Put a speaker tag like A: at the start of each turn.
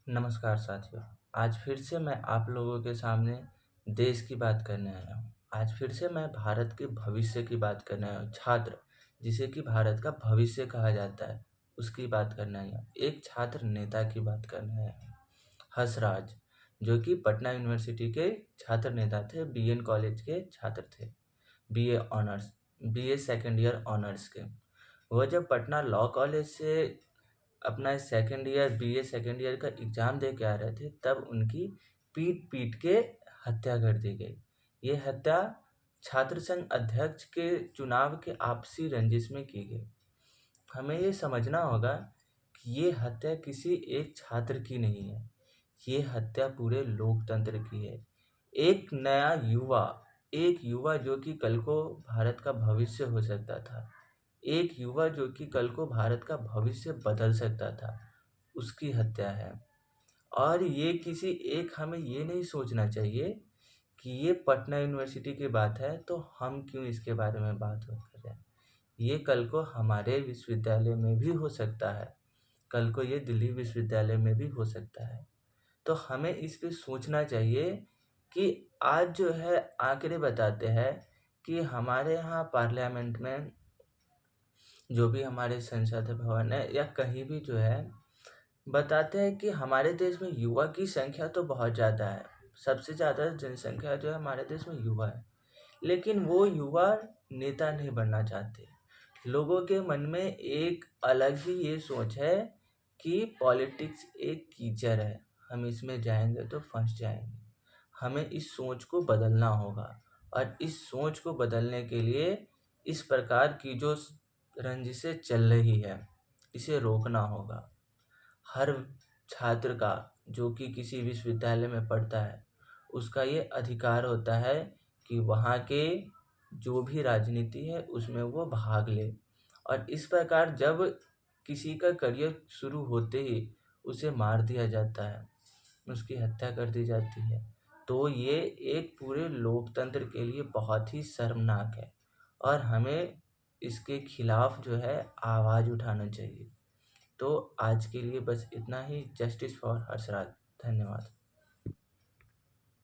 A: नमस्कार साथियों। आज फिर से मैं आप लोगों के सामने देश की बात करने आया हूँ। आज फिर से मैं भारत के भविष्य की बात करने आया हूँ। छात्र, जिसे कि भारत का भविष्य कहा जाता है, उसकी बात करने आया हूँ। एक छात्र नेता की बात करने आया हूँ, हंसराज, जो कि पटना यूनिवर्सिटी के छात्र नेता थे, बीएन कॉलेज के छात्र थे, BA honours, BA second year honours के। वह जब पटना लॉ कॉलेज से अपना second year BA second year का एग्ज़ाम दे के आ रहे थे, तब उनकी पीट के हत्या कर दी गई। ये हत्या छात्र संघ अध्यक्ष के चुनाव के आपसी रंजिश में की गई। हमें ये समझना होगा कि ये हत्या किसी एक छात्र की नहीं है, ये हत्या पूरे लोकतंत्र की है। एक युवा जो कि कल को भारत का भविष्य हो सकता था, एक युवा जो कि कल को भारत का भविष्य बदल सकता था, उसकी हत्या है। और ये किसी एक हमें ये नहीं सोचना चाहिए कि ये पटना यूनिवर्सिटी की बात है तो हम क्यों इसके बारे में बात कर रहे हैं। ये कल को हमारे विश्वविद्यालय में भी हो सकता है, कल को ये दिल्ली विश्वविद्यालय में भी हो सकता है। तो हमें इस पे सोचना चाहिए कि आज जो है आंकड़े बताते हैं कि हमारे यहाँ पार्लियामेंट में जो भी हमारे संसद भवन है या कहीं भी जो है, बताते हैं कि हमारे देश में युवा की संख्या तो बहुत ज़्यादा है, सबसे ज़्यादा जनसंख्या जो है हमारे देश में युवा है, लेकिन वो युवा नेता नहीं बनना चाहते। लोगों के मन में एक अलग ही ये सोच है कि पॉलिटिक्स एक कीचड़ है, हम इसमें जाएंगे तो फंस जाएंगे। हमें इस सोच को बदलना होगा, और इस सोच को बदलने के लिए इस प्रकार की जो रंजिशें चल रही है, इसे रोकना होगा। हर छात्र का जो कि किसी विश्वविद्यालय में पढ़ता है, उसका ये अधिकार होता है कि वहाँ के जो भी राजनीति है उसमें वो भाग ले। और इस प्रकार जब किसी का करियर शुरू होते ही उसे मार दिया जाता है, उसकी हत्या कर दी जाती है, तो ये एक पूरे लोकतंत्र के लिए बहुत ही शर्मनाक है, और हमें इसके खिलाफ जो है आवाज़ उठाना चाहिए। तो आज के लिए बस इतना ही। Justice for Harshraj. धन्यवाद।